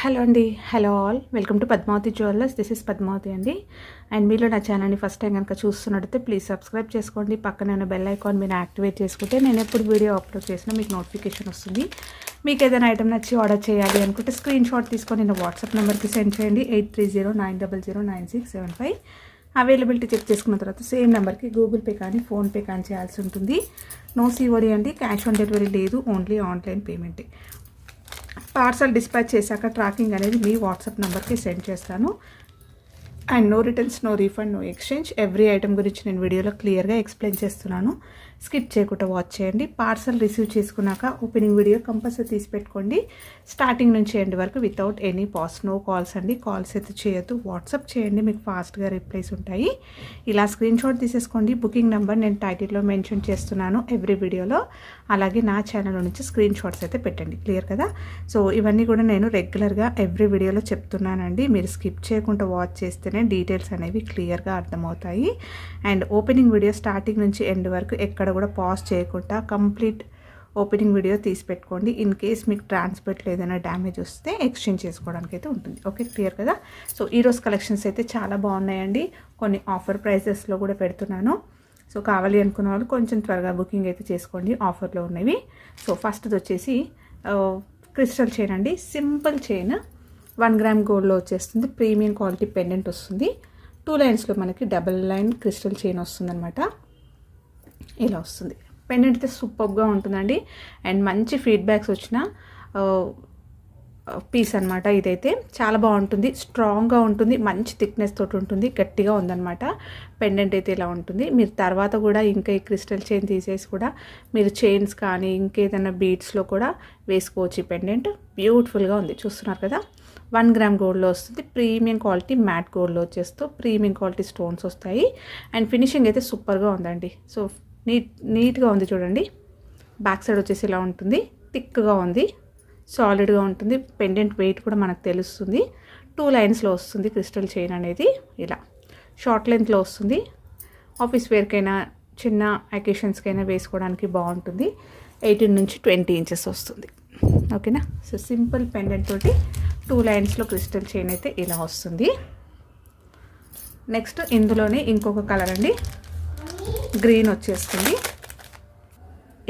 Hello అండి, hello all, welcome to Padmavathi jewellers. This is Padmavathi అండి. And మీరు నా ఛానల్ని ఫస్ట్ టైం కనుక చూస్తున్నట్టయితే ప్లీజ్ సబ్స్క్రైబ్ చేసుకోండి. పక్కన ఉన్న బెల్ ఐకాన్ మీరు యాక్టివేట్ చేసుకుంటే నేను ఎప్పుడు వీడియో అప్లోడ్ చేసినా మీకు నోటిఫికేషన్ వస్తుంది. మీకు ఏదైనా ఐటమ్ నచ్చి ఆర్డర్ చేయాలి అనుకుంటే స్క్రీన్ షాట్ తీసుకొని నేను వాట్సాప్ నెంబర్కి సెండ్ చేయండి. 8309009675. అవైలబిలిటీ చెక్ చేసుకున్న తర్వాత సేమ్ నెంబర్కి గూగుల్ పే కానీ ఫోన్పే కానీ చేయాల్సి ఉంటుంది. నో సిఓడి అండి, క్యాష్ ఆన్ డెలివరీ లేదు, ఓన్లీ ఆన్లైన్ పేమెంటే. పార్సల్ డిస్పాచ్ చేశాక ట్రాకింగ్ అనేది మీ వాట్సాప్ నెంబర్కి సెండ్ చేస్తాను. And no returns, no refund, no exchange. Every item గురించి నేను వీడియోలో క్లియర్గా ఎక్స్ప్లెయిన్ చేస్తున్నాను. స్కిప్ చేయకుండా వాచ్ చేయండి. పార్సల్ రిసీవ్ చేసుకున్నాక ఓపెనింగ్ వీడియో కంపల్సరీ తీసి పెట్టుకోండి. స్టార్టింగ్ నుంచి ఎండ్ వరకు without any pause. No calls అండి, కాల్స్ అయితే చేయొద్దు. వాట్సాప్ చేయండి, మీకు ఫాస్ట్గా రిప్లైస్ ఉంటాయి. ఇలా స్క్రీన్ షాట్ తీసేసుకోండి. బుకింగ్ నెంబర్ నేను టైటిల్లో మెన్షన్ చేస్తున్నాను ఎవ్రీ వీడియోలో. అలాగే నా ఛానల్ నుంచి స్క్రీన్ షాట్స్ అయితే పెట్టండి. క్లియర్ కదా? సో ఇవన్నీ కూడా నేను రెగ్యులర్గా ఎవ్రీ వీడియోలో చెప్తున్నానండి. మీరు స్కిప్ చేయకుండా వాచ్ చేస్తేనే డీటెయిల్స్ అనేవి క్లియర్గా అర్థమవుతాయి. అండ్ ఓపెనింగ్ వీడియో స్టార్టింగ్ నుంచి ఎండ్ వరకు ఎక్కడ కూడా పాజ్ చేయకుండా కంప్లీట్ ఓపెనింగ్ వీడియో తీసి పెట్టుకోండి. ఇన్ కేస్ మీకు ట్రాన్స్పోర్ట్లో ఏదైనా డ్యామేజ్ వస్తే ఎక్స్చేంజ్ చేసుకోవడానికి అయితే ఉంటుంది. ఓకే, క్లియర్ కదా? సో ఈరోజు కలెక్షన్స్ అయితే చాలా బాగున్నాయండి. కొన్ని ఆఫర్ ప్రైజెస్లో కూడా పెడుతున్నాను. సో కావాలి అనుకున్న వాళ్ళు కొంచెం త్వరగా బుకింగ్ అయితే చేసుకోండి, ఆఫర్లో ఉన్నవి. సో ఫస్ట్ది వచ్చేసి క్రిస్టల్ చైన్ అండి. సింపుల్ చైన్ 1 గ్రామ్ గోల్డ్లో వచ్చేస్తుంది. ప్రీమియం క్వాలిటీ పెండెంట్ వస్తుంది. 2 లైన్స్లో మనకి డబల్ లైన్ క్రిస్టల్ చైన్ వస్తుంది అనమాట. ఇలా వస్తుంది. పెండెంట్ అయితే సూపర్గా ఉంటుందండి. అండ్ మంచి ఫీడ్బ్యాక్స్ వచ్చిన పీస్ అనమాట. ఇదైతే చాలా బాగుంటుంది, స్ట్రాంగ్గా ఉంటుంది, మంచి థిక్నెస్ తోటి ఉంటుంది, గట్టిగా ఉందన్నమాట. పెండెంట్ అయితే ఇలా ఉంటుంది. మీరు తర్వాత కూడా ఇంకా ఈ క్రిస్టల్ చైన్ తీసేసి కూడా మీరు చైన్స్ కానీ ఇంకేదైనా బీడ్స్లో కూడా వేసుకోవచ్చు. ఈ పెండెంట్ బ్యూటిఫుల్గా ఉంది, చూస్తున్నారు కదా. 1 గ్రామ్ గోల్డ్లో వస్తుంది. ప్రీమియం క్వాలిటీ మ్యాట్ గోల్డ్లో వచ్చేస్తూ ప్రీమియం క్వాలిటీ స్టోన్స్ వస్తాయి. అండ్ ఫినిషింగ్ అయితే సూపర్గా ఉందండి. సో నీట్గా ఉంది చూడండి. బ్యాక్ సైడ్ వచ్చేసి ఇలా ఉంటుంది, థిక్గా ఉంది, సాలిడ్గా ఉంటుంది. పెండెంట్ వెయిట్ కూడా మనకు తెలుస్తుంది. 2 లైన్స్లో వస్తుంది క్రిస్టల్ చైన్ అనేది. ఇలా షార్ట్ లెంత్లో వస్తుంది. ఆఫీస్ వేర్కైనా చిన్న అకేషన్స్కైనా వేసుకోవడానికి బాగుంటుంది. 18 నుంచి 20 ఇంచెస్ వస్తుంది. ఓకేనా? సో సింపుల్ పెండెంట్ తోటి 2 లైన్స్లో క్రిస్టల్ చైన్ అయితే ఇలా వస్తుంది. నెక్స్ట్ ఇందులోనే ఇంకొక కలర్ అండి, గ్రీన్ వచ్చేస్తుంది.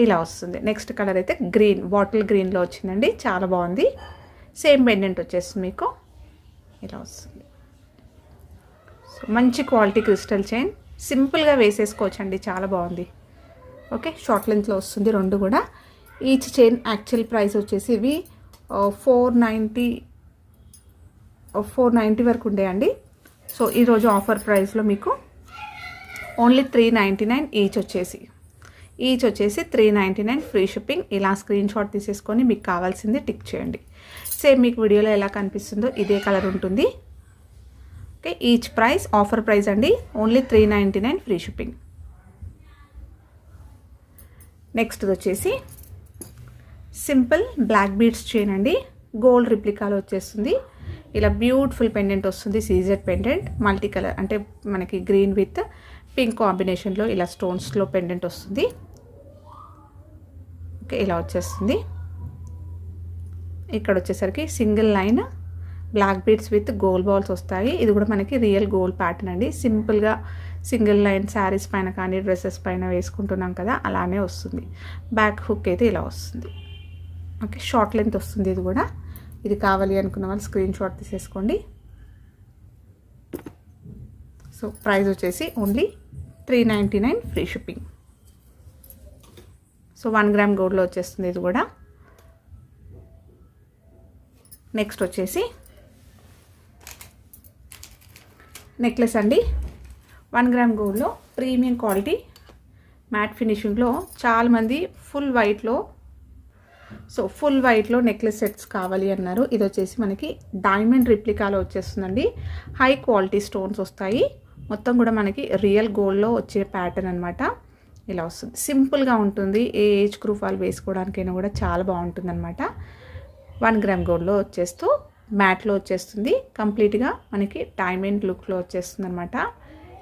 ఇలా వస్తుంది. నెక్స్ట్ కలర్ అయితే గ్రీన్, బాటిల్ గ్రీన్లో వచ్చిందండి. చాలా బాగుంది. సేమ్ పెండెంట్ వచ్చేస్తుంది మీకు. ఇలా వస్తుంది. సో మంచి క్వాలిటీ క్రిస్టల్ చైన్, సింపుల్గా వేసేసుకోవచ్చు అండి, చాలా బాగుంది. ఓకే, షార్ట్ లెంత్లో వస్తుంది రెండు కూడా. ఈచ్ చైన్ యాక్చువల్ ప్రైస్ వచ్చేసి ఇవి 490 వరకు ఉండేయండి. సో ఈరోజు ఆఫర్ ప్రైస్లో మీకు ఓన్లీ 399 ఈచ్ వచ్చేసి 399 ఫ్రీ షిప్పింగ్. ఇలా స్క్రీన్ షాట్ తీసేసుకొని మీకు కావాల్సింది టిక్ చేయండి. సేమ్ మీకు వీడియోలో ఎలా కనిపిస్తుందో ఇదే కలర్ ఉంటుంది. Okay, each price offer price అండి, ఓన్లీ 399 ఫ్రీ షిప్పింగ్. నెక్స్ట్ వచ్చేసి సింపుల్ బ్లాక్ బీడ్స్ చైన్ అండి. గోల్డ్ రిప్లికాలో వచ్చేస్తుంది. ఇలా బ్యూటిఫుల్ పెండెంట్ వస్తుంది. సీజెడ్ పెండెంట్, మల్టీ కలర్ అంటే మనకి గ్రీన్ విత్ పింక్ కాంబినేషన్లో ఇలా స్టోన్స్లో పెండెంట్ వస్తుంది. ఓకే, ఇలా వచ్చేస్తుంది. ఇక్కడ వచ్చేసరికి single line black beads with gold balls వస్తాయి. ఇది కూడా మనకి రియల్ గోల్డ్ ప్యాటర్న్ అండి. సింపుల్గా సింగిల్ లైన్ శారీస్ పైన కానీ డ్రెస్సెస్ పైన వేసుకుంటున్నాం కదా, అలానే వస్తుంది. బ్యాక్ హుక్ అయితే ఇలా వస్తుంది. ఓకే, షార్ట్ లెంత్ వస్తుంది. ఇది కూడా, ఇది కావాలి అనుకున్న వాళ్ళు స్క్రీన్ షాట్ తీసేసుకోండి. సో ప్రైస్ వచ్చేసి only 399 free shipping. So 1 gram గోల్డ్లో వచ్చేస్తుంది ఇది కూడా. నెక్స్ట్ వచ్చేసి నెక్లెస్ అండి. 1 గ్రామ్ గోల్డ్లో ప్రీమియం క్వాలిటీ మ్యాట్ ఫినిషింగ్లో చాలామంది ఫుల్ వైట్లో నెక్లెస్ సెట్స్ కావాలి అన్నారు. ఇది వచ్చేసి మనకి డైమండ్ రిప్లికాలో వచ్చేస్తుందండి. హై క్వాలిటీ స్టోన్స్ వస్తాయి. మొత్తం కూడా మనకి రియల్ గోల్డ్లో వచ్చే ప్యాటర్న్ అనమాట. ఇలా వస్తుంది. సింపుల్గా ఉంటుంది. ఏ ఏజ్ గ్రూప్ వాళ్ళు వేసుకోవడానికైనా కూడా చాలా బాగుంటుంది అనమాట. 1 గ్రామ్ గోల్డ్లో వచ్చేస్తూ మ్యాట్లో వచ్చేస్తుంది. కంప్లీట్గా మనకి డైమండ్ లుక్లో వచ్చేస్తుంది అనమాట.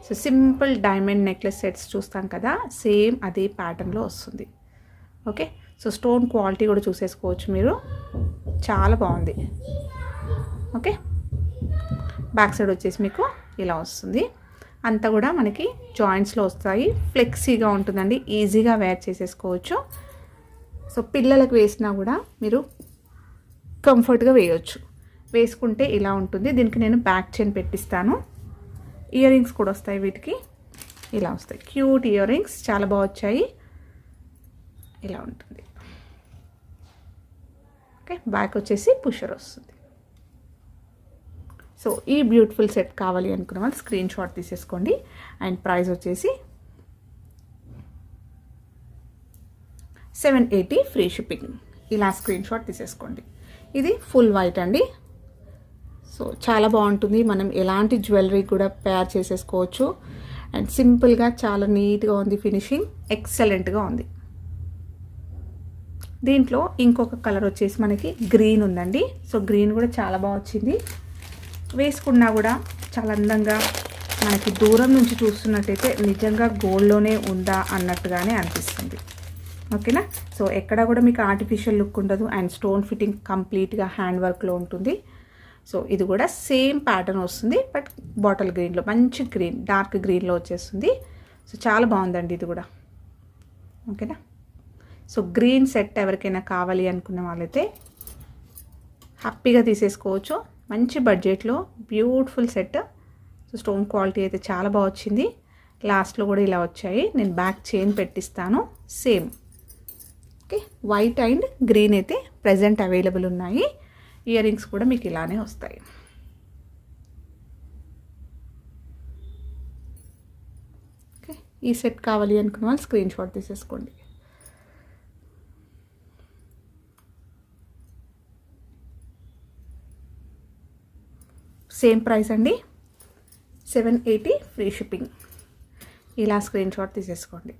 So simple diamond necklace sets చూస్తాం కదా, సేమ్ అదే ప్యాటర్న్లో వస్తుంది. ఓకే, సో స్టోన్ క్వాలిటీ కూడా చూసేసుకోవచ్చు మీరు, చాలా బాగుంది. ఓకే, బ్యాక్ సైడ్ వచ్చేసి మీకు ఇలా వస్తుంది. అంతా కూడా మనకి జాయింట్స్లో వస్తాయి. ఫ్లెక్సీగా ఉంటుందండి, ఈజీగా వేర్ చేసేసుకోవచ్చు. సో పిల్లలకు వేసినా కూడా మీరు కంఫర్ట్గా వేయవచ్చు. వేసుకుంటే ఇలా ఉంటుంది. దీనికి నేను బ్యాక్ చైన్ పెట్టిస్తాను. ఇయర్ రింగ్స్ కూడా వస్తాయి, వీటికి ఇలా వస్తాయి. క్యూట్ ఇయర్ రింగ్స్ చాలా బాగా వచ్చాయి. ఇలా ఉంటుంది. ఓకే, బ్యాక్ వచ్చేసి పుషర్ వస్తుంది. సో ఈ బ్యూటిఫుల్ సెట్ కావాలి అనుకున్న వాళ్ళు స్క్రీన్ షాట్ తీసేసుకోండి. అండ్ ప్రైస్ వచ్చేసి 780 ఫ్రీ షిప్పింగ్. ఇలా స్క్రీన్ షాట్ తీసేసుకోండి. ఇది ఫుల్ వైట్ అండి. సో చాలా బాగుంటుంది. మనం ఎలాంటి జ్యువెలరీ కూడా పేర్ చేసేసుకోవచ్చు. అండ్ సింపుల్గా చాలా నీట్గా ఉంది. ఫినిషింగ్ ఎక్సలెంట్గా ఉంది. దీంట్లో ఇంకొక కలర్ వచ్చేసి మనకి గ్రీన్ ఉందండి. సో గ్రీన్ కూడా చాలా బాగా వచ్చింది. వేసుకున్నా కూడా చాలా అందంగా, మనకి దూరం నుంచి చూస్తున్నట్టయితే నిజంగా గోల్డ్లోనే ఉందా అన్నట్టుగానే అనిపిస్తుంది. ఓకేనా. సో ఎక్కడ కూడా మీకు ఆర్టిఫిషియల్ లుక్ ఉండదు. అండ్ స్టోన్ ఫిట్టింగ్ కంప్లీట్గా హ్యాండ్ వర్క్లో ఉంటుంది. సో ఇది కూడా సేమ్ ప్యాటర్న్ వస్తుంది, బట్ బాటిల్ గ్రీన్లో, మంచి గ్రీన్, డార్క్ గ్రీన్లో వచ్చేస్తుంది. సో చాలా బాగుందండి ఇది కూడా. ఓకేనా. సో గ్రీన్ సెట్ ఎవరికైనా కావాలి అనుకున్న వాళ్ళైతే హ్యాపీగా తీసేసుకోవచ్చు. మంచి బడ్జెట్లో beautiful set. So stone quality అయితే చాలా బాగా వచ్చింది. లాస్ట్లో కూడా ఇలా వచ్చాయి. నేను బ్యాక్ చైన్ పెట్టిస్తాను same. Okay, white and green అయితే ప్రజెంట్ అవైలబుల్ ఉన్నాయి. ఇయర్ రింగ్స్ కూడా మీకు ఇలానే వస్తాయి. ఓకే, ఈ సెట్ కావాలి అనుకున్న వాళ్ళు స్క్రీన్ షాట్ తీసేసుకోండి. సేమ్ ప్రైస్ అండి, 780 ఫ్రీ షిప్పింగ్. ఇలా స్క్రీన్ షాట్ తీసేసుకోండి.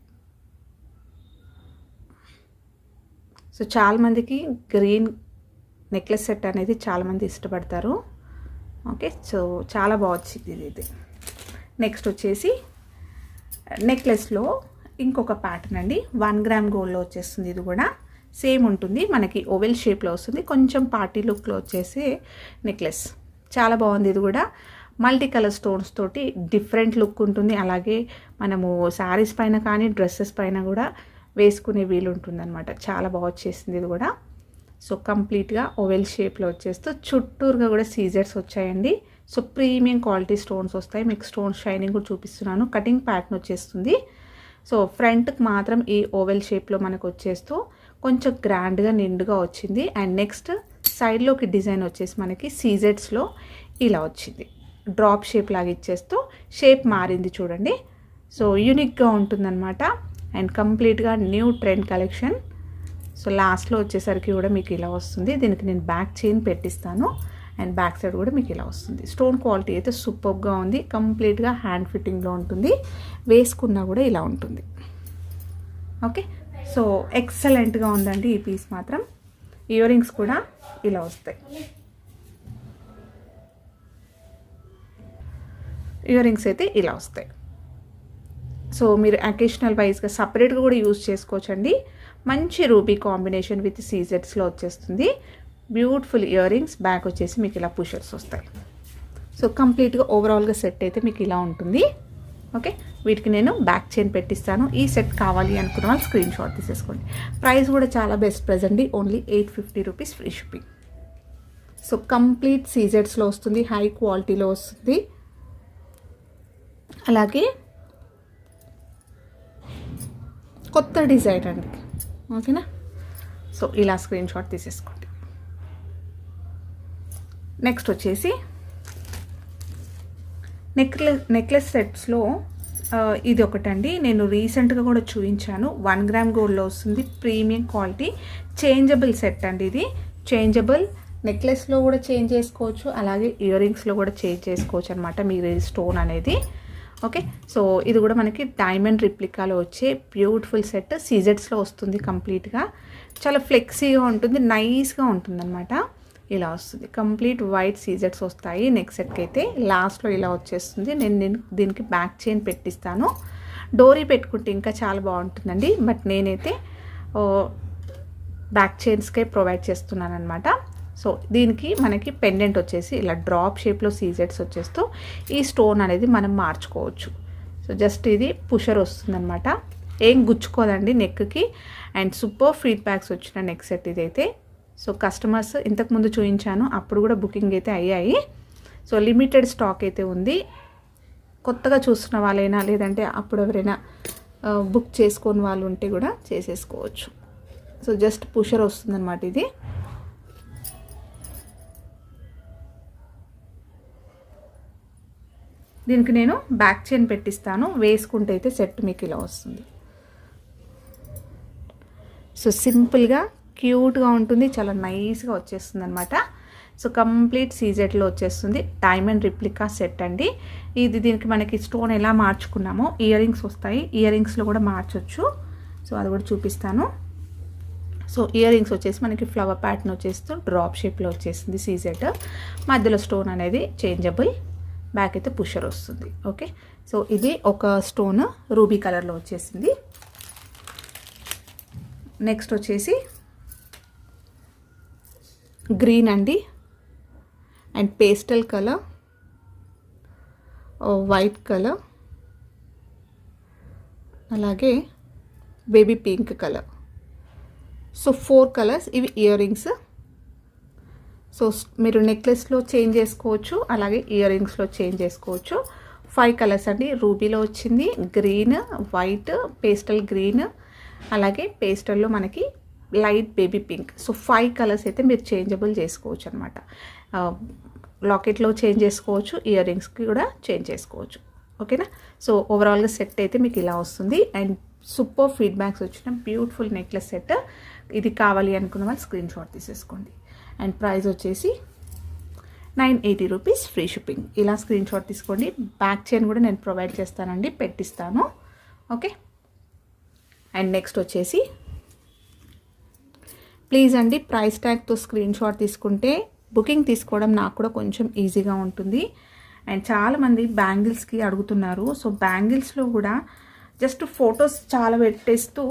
సో చాలామందికి గ్రీన్ నెక్లెస్ సెట్ అనేది చాలామంది ఇష్టపడతారు. ఓకే, సో చాలా బాగా వచ్చింది ఇది. నెక్స్ట్ వచ్చేసి నెక్లెస్లో ఇంకొక ప్యాటర్న్ అండి. 1 గ్రామ్ గోల్డ్లో వచ్చేస్తుంది. ఇది కూడా సేమ్ ఉంటుంది, మనకి ఓవెల్ షేప్లో వస్తుంది. కొంచెం పార్టీ లుక్లో వచ్చేసి నెక్లెస్ చాలా బాగుంది. ఇది కూడా మల్టీ కలర్ స్టోన్స్ తోటి డిఫరెంట్ లుక్ ఉంటుంది. అలాగే మనము శారీస్ పైన కానీ డ్రెస్సెస్ పైన కూడా వేసుకునే వీలు ఉంటుంది అనమాట. చాలా బాగా వచ్చేసింది ఇది కూడా. సో కంప్లీట్గా ఓవెల్ షేప్లో వచ్చేస్తూ చుట్టూరుగా కూడా సీజర్స్ వచ్చాయండి. సో ప్రీమియం క్వాలిటీ స్టోన్స్ వస్తాయి. మీకు స్టోన్ షైనింగ్ కూడా చూపిస్తున్నాను. కటింగ్ ప్యాటర్న్ వచ్చేస్తుంది. సో ఫ్రంట్కి మాత్రం ఈ ఓవెల్ షేప్లో మనకు వచ్చేస్తూ కొంచెం గ్రాండ్గా నిండుగా వచ్చింది. అండ్ నెక్స్ట్ సైడ్లోకి డిజైన్ వచ్చేసి మనకి సీజెట్స్లో ఇలా వచ్చింది. డ్రాప్ షేప్ లాగా ఇచ్చేస్తూ షేప్ మారింది చూడండి. సో యూనిక్గా ఉంటుందన్నమాట. అండ్ కంప్లీట్గా న్యూ ట్రెండ్ కలెక్షన్. సో లాస్ట్లో వచ్చేసరికి కూడా మీకు ఇలా వస్తుంది. దీనికి నేను బ్యాక్ చైన్ పెట్టిస్తాను. అండ్ బ్యాక్ సైడ్ కూడా మీకు ఇలా వస్తుంది. స్టోన్ క్వాలిటీ అయితే సూపర్గా ఉంది. కంప్లీట్గా హ్యాండ్ ఫిట్టింగ్లో ఉంటుంది. వేసుకున్నా కూడా ఇలా ఉంటుంది. ఓకే, సో ఎక్సలెంట్గా ఉందండి ఈ పీస్ మాత్రం. ఇయర్ రింగ్స్ కూడా ఇలా వస్తాయి. ఇయర్ రింగ్స్ అయితే ఇలా వస్తాయి. సో మీరు అకేషనల్ వైజ్గా సపరేట్గా కూడా యూజ్ చేసుకోవచ్చండి. మంచి రూబీ కాంబినేషన్ విత్ సీజెట్స్లో వచ్చేస్తుంది. Beautiful ear rings. బ్యాక్ వచ్చేసి మీకు ఇలా పుషర్స్ వస్తాయి. సో కంప్లీట్గా ఓవరాల్గా సెట్ అయితే మీకు ఇలా ఉంటుంది. ఓకే, వీటికి నేను బ్యాక్ చైన్ పెట్టిస్తాను. ఈ సెట్ కావాలి అనుకున్న వాళ్ళు స్క్రీన్ షాట్ తీసేసుకోండి. ప్రైస్ కూడా చాలా బెస్ట్ ప్రైస్ అండి. Only 850 rupees free shipping. So complete సీజెట్స్లో వస్తుంది. హై క్వాలిటీలో వస్తుంది. అలాగే కొత్త డిజైన్ అండి. ఓకేనా. సో ఇలా స్క్రీన్ షాట్ తీసేసుకోండి. నెక్స్ట్ వచ్చేసి నెక్లెస్ సెట్స్లో ఇది ఒకటండి. నేను రీసెంట్గా కూడా చూపించాను. 1 గ్రామ్ గోల్డ్లో వస్తుంది. ప్రీమియం క్వాలిటీ చేంజబుల్ సెట్ అండి. ఇది చేంజబుల్. నెక్లెస్లో కూడా చేంజ్ చేసుకోవచ్చు, అలాగే ఇయర్ రింగ్స్లో కూడా చేంజ్ చేసుకోవచ్చు అనమాట మీరు స్టోన్ అనేది. ఓకే, సో ఇది కూడా మనకి డైమండ్ రిప్లికాలో వచ్చే బ్యూటిఫుల్ సెట్. సీజెట్స్లో వస్తుంది. కంప్లీట్గా చాలా ఫ్లెక్సీగా ఉంటుంది, నైస్గా ఉంటుంది అనమాట. ఇలా వస్తుంది. కంప్లీట్ వైట్ సీజెట్స్ వస్తాయి. నెక్స్ట్ సెట్కి అయితే లాస్ట్లో ఇలా వచ్చేస్తుంది. నేను దీనికి బ్యాక్ చైన్ పెట్టిస్తాను. డోరీ పెట్టుకుంటే ఇంకా చాలా బాగుంటుందండి. బట్ నేనైతే బ్యాక్ చైన్స్కే ప్రొవైడ్ చేస్తున్నాను అనమాట. సో దీనికి మనకి పెండెంట్ వచ్చేసి ఇలా డ్రాప్ షేప్లో సీజెట్స్ వచ్చేస్తూ ఈ స్టోన్ అనేది మనం మార్చుకోవచ్చు. సో జస్ట్ ఇది పుషర్ వస్తుందన్నమాట, ఏం గుచ్చుకోదండి నెక్కి. అండ్ సూపర్ ఫీడ్బ్యాక్స్ వచ్చిన నెక్ సెట్ ఇదైతే. సో కస్టమర్స్ ఇంతకుముందు చూపించాను, అప్పుడు కూడా బుకింగ్ అయితే అయ్యాయి. సో లిమిటెడ్ స్టాక్ అయితే ఉంది. కొత్తగా చూస్తున్న వాళ్ళైనా లేదంటే అప్పుడు ఎవరైనా బుక్ చేసుకొని వాళ్ళు ఉంటే కూడా చేసేసుకోవచ్చు. సో జస్ట్ పుషర్ వస్తుందన్నమాట ఇది. దీనికి నేను బ్యాక్ చైన్ పెట్టిస్తాను, వేసుకుంటే అయితే సెట్ మీకు ఇలా వస్తుంది. సో సింపుల్గా క్యూట్గా ఉంటుంది, చాలా నైస్గా వచ్చేస్తుంది అనమాట. సో కంప్లీట్ సీజెట్లో వచ్చేస్తుంది. డైమండ్ రిప్లికా సెట్ అండి ఇది. దీనికి మనకి స్టోన్ ఎలా మార్చుకున్నామో ఇయర్ రింగ్స్ వస్తాయి, ఇయర్ రింగ్స్లో కూడా మార్చొచ్చు. సో అది కూడా చూపిస్తాను. సో ఇయర్ రింగ్స్ వచ్చేసి మనకి ఫ్లవర్ ప్యాటర్న్ వచ్చేస్తూ డ్రాప్ షేప్లో వచ్చేసింది సీజెట్. మధ్యలో స్టోన్ అనేది చేంజబుల్, బ్యాక్ అయితే పుషర్ వస్తుంది. ఓకే, సో ఇది ఒక స్టోన్ రూబీ కలర్లో వచ్చేసింది. నెక్స్ట్ వచ్చేసి గ్రీన్ అండి, and pastel colour, white colour, అలాగే baby pink colour. So 4 colours ఇవి ఇయర్ రింగ్స్. సో మీరు నెక్లెస్లో చేంజ్ చేసుకోవచ్చు, అలాగే ఇయర్ రింగ్స్లో చేంజ్ చేసుకోవచ్చు. 5 కలర్స్ అండి. రూబీలో వచ్చింది, గ్రీన్, వైట్, పేస్టల్ గ్రీన్, అలాగే పేస్టల్లో మనకి light baby pink. So 5 colours అయితే మీరు చేంజబుల్ చేసుకోవచ్చు అనమాట. లాకెట్లో చేంజ్ చేసుకోవచ్చు, ఇయర్ రింగ్స్కి కూడా చేంజ్ చేసుకోవచ్చు. ఓకేనా. సో ఓవరాల్గా సెట్ అయితే మీకు ఇలా వస్తుంది. అండ్ సూపర్ ఫీడ్బ్యాక్స్ వచ్చిన బ్యూటిఫుల్ నెక్లెస్ సెట్ ఇది. కావాలి అనుకున్న వాళ్ళు స్క్రీన్ షాట్ తీసేసుకోండి. అండ్ ప్రైస్ వచ్చేసి 980 రూపీస్, ఫ్రీ షిప్పింగ్. ఇలా స్క్రీన్ షాట్ తీసుకోండి. బ్యాక్ చైన్ కూడా నేను ప్రొవైడ్ చేస్తానండి, పెట్టిస్తాను. ఓకే. అండ్ నెక్స్ట్ వచ్చేసి ప్లీజ్ అండి ప్రైస్ ట్యాగ్తో స్క్రీన్ షాట్ తీసుకుంటే బుకింగ్ తీసుకోవడం నాకు కూడా కొంచెం ఈజీగా ఉంటుంది. అండ్ చాలామంది బ్యాంగిల్స్కి అడుగుతున్నారు. సో బ్యాంగిల్స్లో కూడా జస్ట్ ఫొటోస్ చాలా పెట్టేస్తూ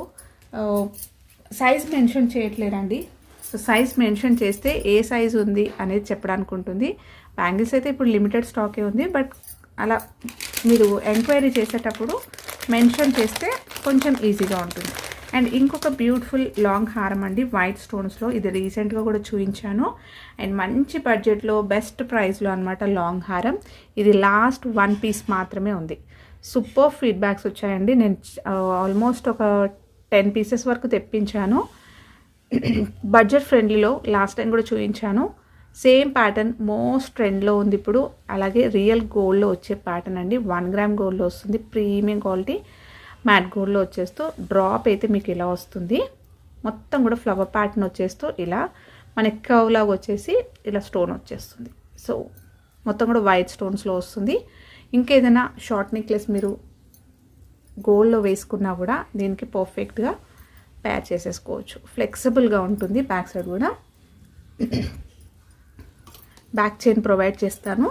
సైజ్ మెన్షన్ చేయట్లేదండి. సో సైజ్ మెన్షన్ చేస్తే ఏ సైజ్ ఉంది అనేది చెప్పడానికి ఉంటుంది. బ్యాంగిల్స్ అయితే ఇప్పుడు లిమిటెడ్ స్టాకే ఉంది, బట్ అలా మీరు ఎంక్వైరీ చేసేటప్పుడు మెన్షన్ చేస్తే కొంచెం ఈజీగా ఉంటుంది. అండ్ ఇంకొక బ్యూటిఫుల్ లాంగ్ హారం అండి, వైట్ స్టోన్స్లో. ఇది రీసెంట్గా కూడా చూపించాను. అండ్ మంచి బడ్జెట్లో బెస్ట్ ప్రైస్లో అనమాట లాంగ్ హారం. ఇది లాస్ట్ 1 పీస్ మాత్రమే ఉంది. సూపర్ ఫీడ్బ్యాక్స్ వచ్చాయండి. నేను ఆల్మోస్ట్ ఒక 10 పీసెస్ వరకు తెప్పించాను. బడ్జెట్ ఫ్రెండ్లీలో లాస్ట్ టైం కూడా చూపించాను. సేమ్ ప్యాటర్న్ మోస్ట్ ట్రెండ్లో ఉంది ఇప్పుడు. అలాగే రియల్ గోల్డ్లో వచ్చే ప్యాటర్న్ అండి, 1 గ్రామ్ గోల్డ్లో వస్తుంది. ప్రీమియం క్వాలిటీ మ్యాట్ గోల్డ్లో వచ్చేస్తూ డ్రాప్ అయితే మీకు ఇలా వస్తుంది. మొత్తం కూడా ఫ్లవర్ ప్యాటర్న్ వచ్చేస్తూ ఇలా మనకి కర్వ్ లాగా వచ్చేసి ఇలా స్టోన్ వచ్చేస్తుంది. సో మొత్తం కూడా వైట్ స్టోన్స్లో వస్తుంది. ఇంకేదైనా షార్ట్ నెక్లెస్ మీరు గోల్డ్లో వేసుకున్నా కూడా దీనికి పర్ఫెక్ట్గా పేర్ చేసేసుకోవచ్చు. ఫ్లెక్సిబుల్గా ఉంటుంది. బ్యాక్ సైడ్ కూడా బ్యాక్ చైన్ ప్రొవైడ్ చేస్తాను.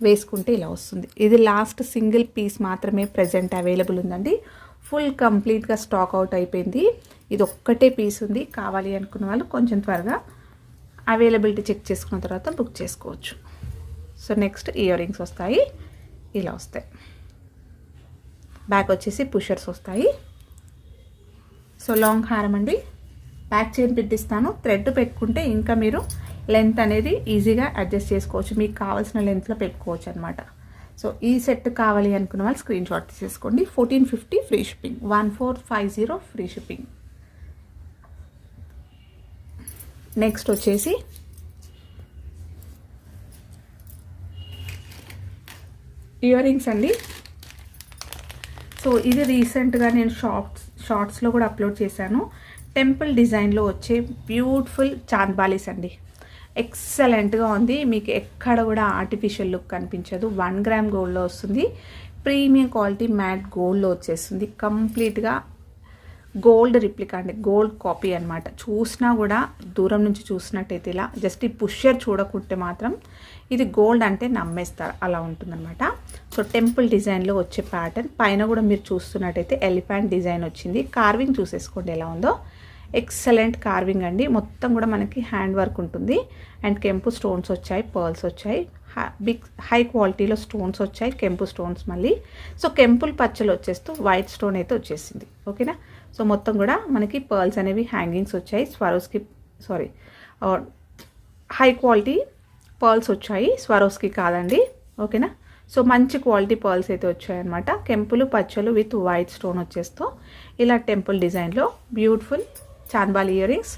వేసుకుంటే ఇలా వస్తుంది. ఇది లాస్ట్ సింగిల్ పీస్ మాత్రమే ప్రజెంట్ అవైలబుల్ ఉందండి. ఫుల్ కంప్లీట్గా స్టాక్ అవుట్ అయిపోయింది. ఇది ఒక్కటే పీస్ ఉంది. కావాలి అనుకున్న వాళ్ళు కొంచెం త్వరగా అవైలబిలిటీ చెక్ చేసుకున్న తర్వాత బుక్ చేసుకోవచ్చు. సో నెక్స్ట్ ఇయర్ రింగ్స్ వస్తాయి, ఇలా వస్తాయి. బ్యాక్ వచ్చేసి పుషర్స్ వస్తాయి. సో లాంగ్ హారం అండి, బ్యాక్ చైన్ పెట్టిస్తాను. థ్రెడ్ పెట్టుకుంటే ఇంకా మీరు లెంత్ అనేది ఈజీగా అడ్జస్ట్ చేసుకోవచ్చు, మీకు కావాల్సిన లెంత్లో పెట్టుకోవచ్చు అనమాట. సో ఈ సెట్ కావాలి అనుకున్న వాళ్ళు స్క్రీన్ షాట్ తీసేసుకోండి. 1450 free shipping, 1450 free shipping. Next వచ్చేసి ఇయర్ రింగ్స్ అండి. సో ఇది రీసెంట్గా నేను షార్ట్స్లో కూడా అప్లోడ్ చేశాను. టెంపుల్ డిజైన్లో వచ్చే బ్యూటిఫుల్ చాంద్బాలీస్ అండి. ఎక్సలెంట్గా ఉంది, మీకు ఎక్కడ కూడా ఆర్టిఫిషియల్ లుక్ కనిపించదు. 1 గ్రామ్ గోల్డ్లో వస్తుంది. ప్రీమియం క్వాలిటీ మ్యాట్ గోల్డ్లో వచ్చేస్తుంది. కంప్లీట్గా గోల్డ్ రిప్లికా అండి, గోల్డ్ కాపీ అనమాట. చూసినా కూడా దూరం నుంచి చూసినట్టయితే ఇలా జస్ట్ ఈ పుషర్ చూడకుంటే మాత్రం ఇది గోల్డ్ అంటే నమ్మేస్తారు, అలా ఉంటుందన్నమాట. సో టెంపుల్ డిజైన్లో వచ్చే ప్యాటర్న్. పైన కూడా మీరు చూస్తున్నట్టయితే ఎలిఫెంట్ డిజైన్ వచ్చింది. కార్వింగ్ చూసేసుకోండి ఎలా ఉందో. ఎక్సలెంట్ కార్వింగ్ అండి. మొత్తం కూడా మనకి హ్యాండ్ వర్క్ ఉంటుంది. అండ్ కెంపు స్టోన్స్ వచ్చాయి, పర్ల్స్ వచ్చాయి, బిగ్ హై క్వాలిటీలో స్టోన్స్ వచ్చాయి, కెంపు స్టోన్స్ మళ్ళీ. సో కెంపుల్ పచ్చలు వచ్చేస్తూ వైట్ స్టోన్ అయితే వచ్చేసింది. ఓకేనా. సో మొత్తం కూడా మనకి పర్ల్స్ అనేవి హ్యాంగింగ్స్ వచ్చాయి. హై క్వాలిటీ పర్ల్స్ వచ్చాయి, స్వరోస్కి కాదండి. ఓకేనా. సో మంచి క్వాలిటీ పర్ల్స్ అయితే వచ్చాయన్నమాట. కెంపులు పచ్చలు విత్ వైట్ స్టోన్ వచ్చేస్తూ ఇలా టెంపుల్ డిజైన్లో బ్యూటిఫుల్ చాన్బాల్ ఇయర్ రింగ్స్.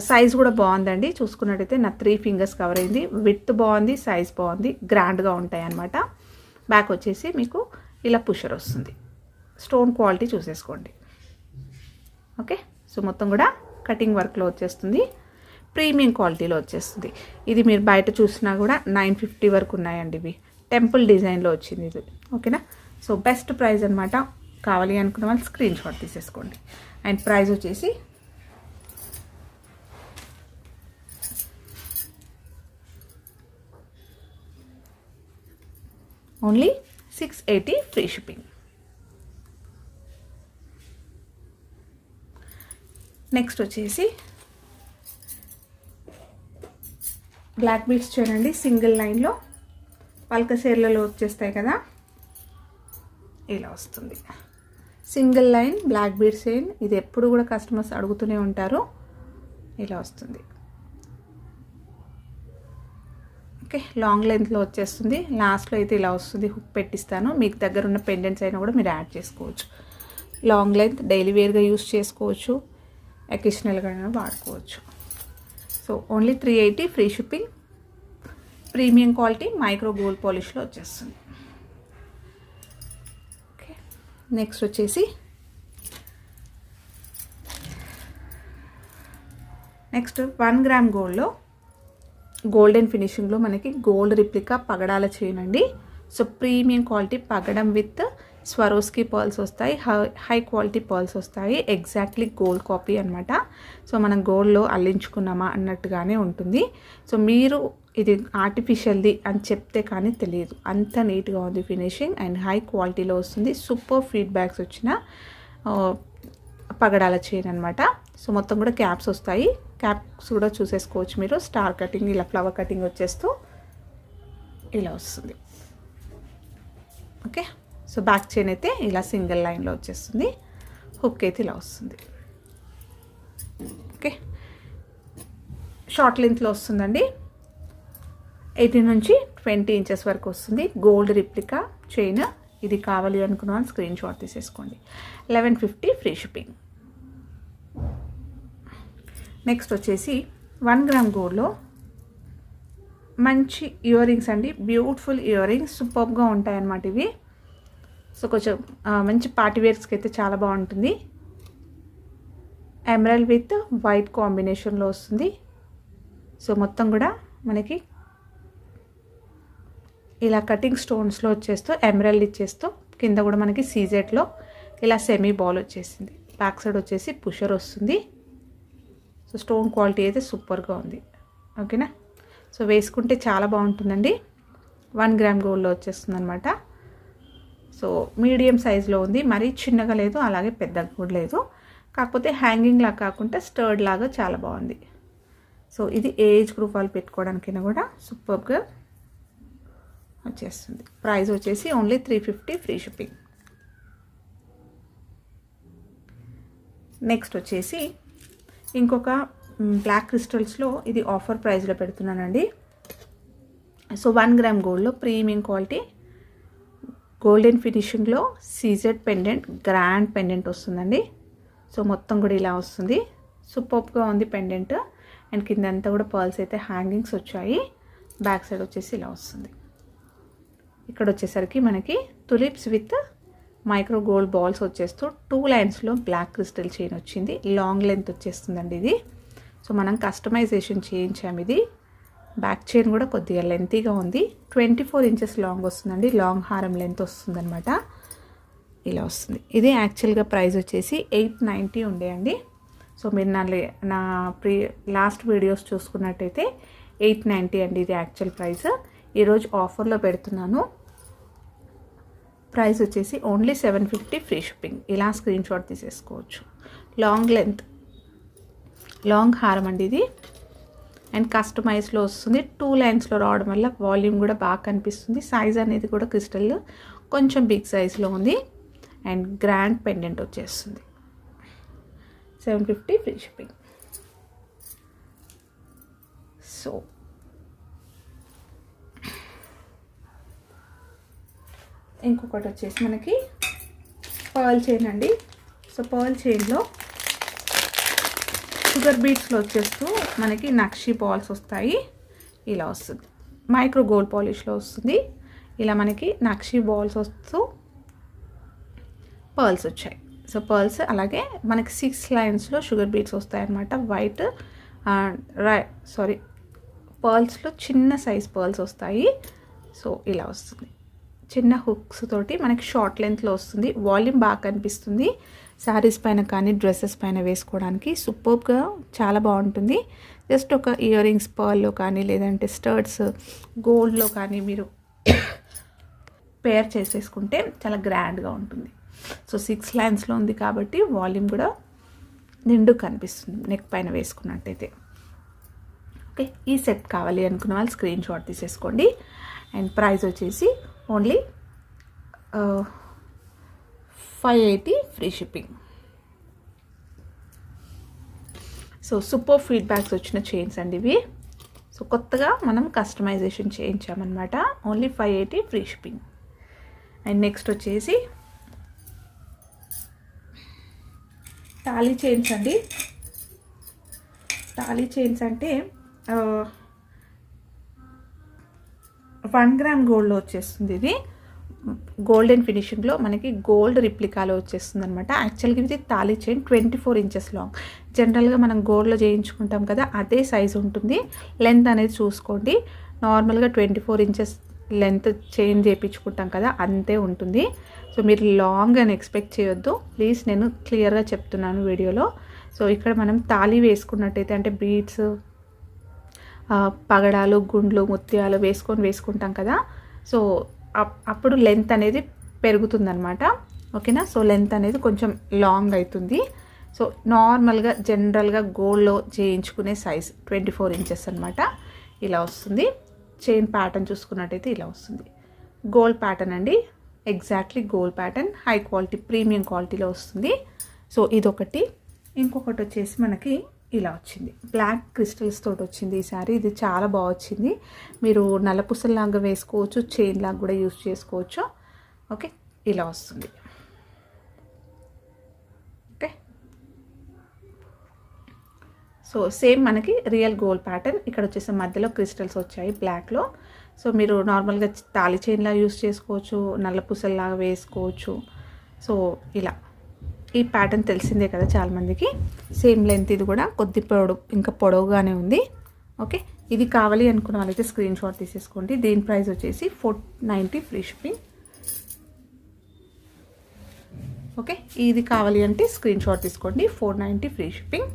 సైజ్ కూడా బాగుందండి. చూసుకున్నట్టయితే నా 3 ఫింగర్స్ కవర్ అయింది. విత్ బాగుంది, సైజ్ బాగుంది, గ్రాండ్గా ఉంటాయి అన్నమాట. బ్యాక్ వచ్చేసి మీకు ఇలా పుషర్ వస్తుంది. స్టోన్ క్వాలిటీ చూసేసుకోండి. ఓకే. సో మొత్తం కూడా కటింగ్ వర్క్లో వచ్చేస్తుంది, ప్రీమియం క్వాలిటీలో వచ్చేస్తుంది. ఇది మీరు బయట చూసినా కూడా 950 వరకు ఉన్నాయండి. ఇవి టెంపుల్ డిజైన్లో వచ్చింది ఇది. ఓకేనా. సో బెస్ట్ ప్రైస్ అనమాట. కావాలి అనుకున్న వాళ్ళు స్క్రీన్ షాట్ తీసేసుకోండి. అండ్ ప్రైస్ వచ్చేసి ఓన్లీ 680 ఫ్రీ షిప్పింగ్. నెక్స్ట్ వచ్చేసి బ్లాక్ బీడ్స్ చూడండి, సింగిల్ లైన్లో పల్కసేర్లలో వచ్చేస్తాయి కదా, ఇలా వస్తుంది. Single line black beads chain. ఇది ఎప్పుడు కూడా కస్టమర్స్ అడుగుతూనే ఉంటారు. ఇలా వస్తుంది. ఓకే. లాంగ్ లెంత్లో వచ్చేస్తుంది. లాస్ట్లో అయితే ఇలా వస్తుంది. హుక్ పెట్టిస్తాను. మీకు దగ్గర ఉన్న పెండెంట్స్ అయినా కూడా మీరు యాడ్ చేసుకోవచ్చు. లాంగ్ లెంత్ డైలీ వేర్గా యూస్ చేసుకోవచ్చు, అకేషనల్గా వాడుకోవచ్చు. So only 380 free shipping. Premium quality micro gold పాలిష్లో వచ్చేస్తుంది. ఓకే. నెక్స్ట్ వచ్చేసి నెక్స్ట్ 1 గ్రామ్ గోల్డ్లో గోల్డెన్ ఫినిషింగ్లో మనకి గోల్డ్ రిప్లికా పగడాల చైన్ అండి. సో ప్రీమియం క్వాలిటీ పగడం విత్ స్వరోస్కి పర్ల్స్ వస్తాయి, హై క్వాలిటీ పర్ల్స్ వస్తాయి. ఎగ్జాక్ట్లీ గోల్డ్ కాపీ అనమాట. సో మనం గోల్డ్లో అల్లించుకున్నామా అన్నట్టుగానే ఉంటుంది. సో మీరు ఇది ఆర్టిఫిషియల్ది అని చెప్తే కానీ తెలియదు, అంత నీట్గా ఉంది ఫినిషింగ్. అండ్ హై క్వాలిటీలో వస్తుంది. సూపర్ ఫీడ్బ్యాక్స్ వచ్చిన పగడాల చైన్ అనమాట. సో మొత్తం కూడా క్యాప్స్ వస్తాయి. క్యాప్స్ కూడా చూసేసుకోవచ్చు మీరు. స్టార్ కటింగ్, ఇలా ఫ్లవర్ కటింగ్ వచ్చేస్తూ ఇలా వస్తుంది. ఓకే. సో బ్యాక్ చైన్ అయితే ఇలా సింగిల్ లైన్లో వచ్చేస్తుంది. హుక్ అయితే ఇలా వస్తుంది. ఓకే. షార్ట్ లెంత్లో వస్తుందండి. 18 నుంచి 20 ఇంచెస్ వరకు వస్తుంది. Gold replica chain. ఇది కావాలి అనుకున్న వాళ్ళు స్క్రీన్ షాట్ తీసేసుకోండి. 1150 ఫ్రీ షిప్పింగ్. నెక్స్ట్ వచ్చేసి 1 గ్రామ్ గోల్డ్లో మంచి ఇయర్ రింగ్స్ అండి. బ్యూటిఫుల్ ఇయర్ రింగ్స్, సూపర్గా ఉంటాయన్నమాట ఇవి. సో కొంచెం మంచి పార్టీ వేర్స్కి అయితే చాలా బాగుంటుంది. ఎమరల్డ్ విత్ వైట్ కాంబినేషన్లో వస్తుంది. సో మొత్తం కూడా మనకి ఇలా కటింగ్ స్టోన్స్లో వచ్చేస్తూ ఎమరల్డ్ ఇచ్చేస్తూ కింద కూడా మనకి సీజెట్లో ఇలా సెమీ బాల్ వచ్చేసింది. బ్యాక్ సైడ్ వచ్చేసి పుషర్ వస్తుంది. సో స్టోన్ క్వాలిటీ అయితే సూపర్గా ఉంది. ఓకేనా. సో వేసుకుంటే చాలా బాగుంటుందండి. 1 గ్రామ్ గోల్డ్లో వచ్చేస్తుంది అనమాట. సో మీడియం సైజులో ఉంది. మరీ చిన్నగా లేదు, అలాగే పెద్దగా కూడా లేదు. కాకపోతే హ్యాంగింగ్ లాగా కాకుండా స్టర్డ్ లాగా చాలా బాగుంది. సో ఇది ఏజ్ గ్రూప్ వాళ్ళు పెట్టుకోవడానికైనా కూడా సూపర్గా వచ్చేస్తుంది. ప్రైస్ వచ్చేసి ఓన్లీ 350 ఫ్రీ షిప్పింగ్. నెక్స్ట్ వచ్చేసి ఇంకొక బ్లాక్ క్రిస్టల్స్లో ఇది ఆఫర్ ప్రైస్లో పెడుతున్నానండి. సో 1 గ్రామ్ గోల్డ్లో ప్రీమియం క్వాలిటీ గోల్డెన్ ఫినిషింగ్లో సీజెడ్ పెండెంట్, గ్రాండ్ పెండెంట్ వస్తుందండి. సో మొత్తం కూడా ఇలా వస్తుంది. సూపర్గా ఉంది పెండెంట్. అండ్ కింద అంతా కూడా పర్ల్స్ అయితే హ్యాంగింగ్స్ వచ్చాయి. బ్యాక్ సైడ్ వచ్చేసి ఇలా వస్తుంది. ఇక్కడ వచ్చేసరికి మనకి tulips with micro gold balls వచ్చేస్తూ 2 లైన్స్లో బ్లాక్ క్రిస్టల్ చైన్ వచ్చింది. లాంగ్ లెంత్ వచ్చేస్తుందండి ఇది. సో మనం కస్టమైజేషన్ చేయించాము. ఇది బ్యాక్ చైన్ కూడా కొద్దిగా లెంతీగా ఉంది. 24 ఇంచెస్ లాంగ్ వస్తుందండి. లాంగ్ హారం లెంత్ వస్తుందన్నమాట. ఇలా వస్తుంది. ఇది యాక్చువల్గా ప్రైస్ వచ్చేసి 890 ఉండేయండి. సో మీరు నా లాస్ట్ వీడియోస్ చూసుకున్నట్టయితే 890 అండి ఇది యాక్చువల్ ప్రైస్. ఈరోజు ఆఫర్లో పెడుతున్నాను. ప్రైస్ వచ్చేసి ఓన్లీ 750 ఫ్రీ షిప్పింగ్. ఇలా స్క్రీన్ షాట్ తీసేసుకోవచ్చు. లాంగ్ లెంత్ లాంగ్ హారం అండి ఇది. అండ్ కస్టమైజ్లో వస్తుంది. 2 లైన్స్లో రావడం వల్ల వాల్యూమ్ కూడా బాగా కనిపిస్తుంది. సైజ్ అనేది కూడా క్రిస్టల్ కొంచెం బిగ్ సైజ్లో ఉంది. అండ్ గ్రాండ్ పెండెంట్ వచ్చేస్తుంది. 750 ఫ్రీ షిప్పింగ్. సో ఇంకొకటి వచ్చేసి మనకి పర్ల్ చైన్ అండి. సో పర్ల్ చైన్లో షుగర్ బీట్స్లో వచ్చేస్తూ మనకి నక్షి బాల్స్ వస్తాయి. ఇలా వస్తుంది. మైక్రో గోల్డ్ పాలిష్లో వస్తుంది. ఇలా మనకి నక్షి బాల్స్ వస్తూ పర్ల్స్ వచ్చాయి. సో పర్ల్స్ అలాగే మనకి 6 లైన్స్లో షుగర్ బీట్స్ వస్తాయి అన్నమాట. వైట్ పర్ల్స్లో చిన్న సైజ్ పర్ల్స్ వస్తాయి. సో ఇలా వస్తుంది. చిన్న హుక్స్ తోటి మనకి షార్ట్ లెంత్లో వస్తుంది. వాల్యూమ్ బాగా కనిపిస్తుంది. శారీస్ పైన కానీ డ్రెస్సెస్ పైన వేసుకోవడానికి సూపర్గా చాలా బాగుంటుంది. జస్ట్ ఒక ఇయర్ రింగ్స్ పర్ల్లో కానీ లేదంటే స్టర్ట్స్ గోల్డ్లో కానీ మీరు పేర్ చేసేసుకుంటే చాలా గ్రాండ్గా ఉంటుంది. సో 6 లైన్స్లో ఉంది కాబట్టి వాల్యూమ్ కూడా నిండు కనిపిస్తుంది నెక్ పైన వేసుకున్నట్టయితే. ఓకే, ఈ సెట్ కావాలి అనుకున్న వాళ్ళు స్క్రీన్ షాట్ తీసేసుకోండి. అండ్ ప్రైస్ వచ్చేసి only 580 free shipping. So super feedbacks వచ్చిన చైన్స్ అండి ఇవి. సో కొత్తగా మనం కస్టమైజేషన్ చేయించామన్నమాట. Only 580 free shipping. And next వచ్చేసి తాళీ చైన్స్ అండి. తాళీ చైన్స్ అంటే 1 గ్రామ్ గోల్డ్లో వచ్చేస్తుంది. ఇది గోల్డెన్ ఫినిషింగ్లో మనకి గోల్డ్ రిప్లికాలో వచ్చేస్తుంది అనమాట. యాక్చువల్గా ఇది తాళీ చైన్ 24 ఇంచెస్ లాంగ్. జనరల్గా మనం గోల్డ్లో చేయించుకుంటాం కదా, అదే సైజు ఉంటుంది. లెంత్ అనేది చూసుకోండి. నార్మల్గా 24 ఇంచెస్ లెంత్ చైన్ చేయించుకుంటాం కదా, అంతే ఉంటుంది. సో మీరు లాంగ్ అని ఎక్స్పెక్ట్ చేయొద్దు ప్లీజ్. నేను క్లియర్గా చెప్తున్నాను వీడియోలో. సో ఇక్కడ మనం తాళీ వేసుకున్నట్టయితే అంటే బీడ్స్, పగడాలు, గుండ్లు, ముత్యాలు వేసుకుంటాం కదా. సో అప్పుడు లెంత్ అనేది పెరుగుతుందన్నమాట. ఓకేనా. సో లెంత్ అనేది కొంచెం లాంగ్ అవుతుంది. సో నార్మల్గా జనరల్గా గోల్డ్లో చేయించుకునే సైజ్ 24 ఇంచెస్ అనమాట. ఇలా వస్తుంది. చైన్ ప్యాటర్న్ చూసుకున్నట్టయితే ఇలా వస్తుంది. గోల్డ్ ప్యాటర్న్ అండి. Exactly gold pattern. High quality premium క్వాలిటీలో వస్తుంది. సో ఇదొకటి. ఇంకొకటి వచ్చేసి మనకి ఇలా వచ్చింది. బ్లాక్ క్రిస్టల్స్ తోటి వచ్చింది ఈ సారీ. ఇది చాలా బాగా వచ్చింది. మీరు నల్లపూసల్లాగా వేసుకోవచ్చు, చైన్ లాగా కూడా యూజ్ చేసుకోవచ్చు. ఓకే, ఇలా వస్తుంది. ఓకే, సో సేమ్ మనకి రియల్ గోల్డ్ ప్యాటర్న్. ఇక్కడ వచ్చేసి మధ్యలో క్రిస్టల్స్ వచ్చాయి బ్లాక్లో. సో మీరు నార్మల్గా తాళి చైన్లా యూజ్ చేసుకోవచ్చు, నల్లపూసల్లాగా వేసుకోవచ్చు. సో ఇలా ఈ ప్యాటర్న్ తెలిసిందే కదా చాలామందికి. సేమ్ లెంత్ ఇది కూడా కొద్ది ఇంకా పొడవుగానే ఉంది. ఓకే, ఇది కావాలి అనుకున్న వాళ్ళైతే స్క్రీన్ షాట్ తీసేసుకోండి. దీని ప్రైస్ వచ్చేసి 490 ఫ్రీ షిప్పింగ్. ఓకే, ఇది కావాలి అంటే స్క్రీన్ షాట్ తీసుకోండి. 490 free shipping.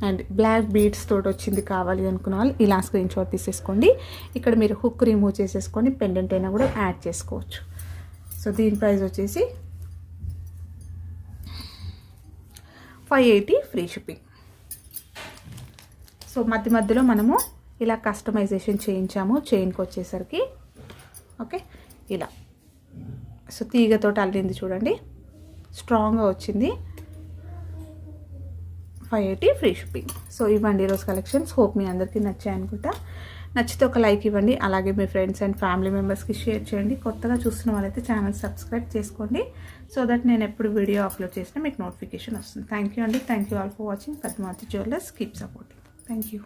And black beads తోటి వచ్చింది కావాలి అనుకున్న వాళ్ళు ఇలా స్క్రీన్ షాట్ తీసేసుకోండి. ఇక్కడ మీరు హుక్ రిమూవ్ చేసేసుకొని పెండెంట్ అయినా కూడా యాడ్ చేసుకోవచ్చు. సో దీని ప్రైస్ వచ్చేసి 580 ఫ్రీ షిప్పింగ్. సో మధ్యలో మనము ఇలా కస్టమైజేషన్ చేయించాము చైన్కి వచ్చేసరికి. ఓకే, ఇలా సో తీగతోటి అల్లింది చూడండి, స్ట్రాంగ్గా వచ్చింది. 580 ఫ్రీ షిప్పింగ్. సో ఇవ్వండి ఈరోజు కలెక్షన్స్. హోప్ మీ అందరికీ నచ్చాయి అనుకుంటా. నచ్చితే ఒక లైక్ ఇవ్వండి. అలాగే మీ ఫ్రెండ్స్ అండ్ ఫ్యామిలీ మెంబర్స్కి షేర్ చేయండి. కొత్తగా చూస్తున్న వాళ్ళైతే ఛానల్ సబ్స్క్రైబ్ చేసుకోండి. సో దట్ నేను ఎప్పుడు వీడియో అప్లోడ్ చేసినా మీకు నోటిఫికేషన్ వస్తుంది. థ్యాంక్ యూ అండి. Thank you all for watching. Padmavathi jewellers. Keep supporting. Thank you.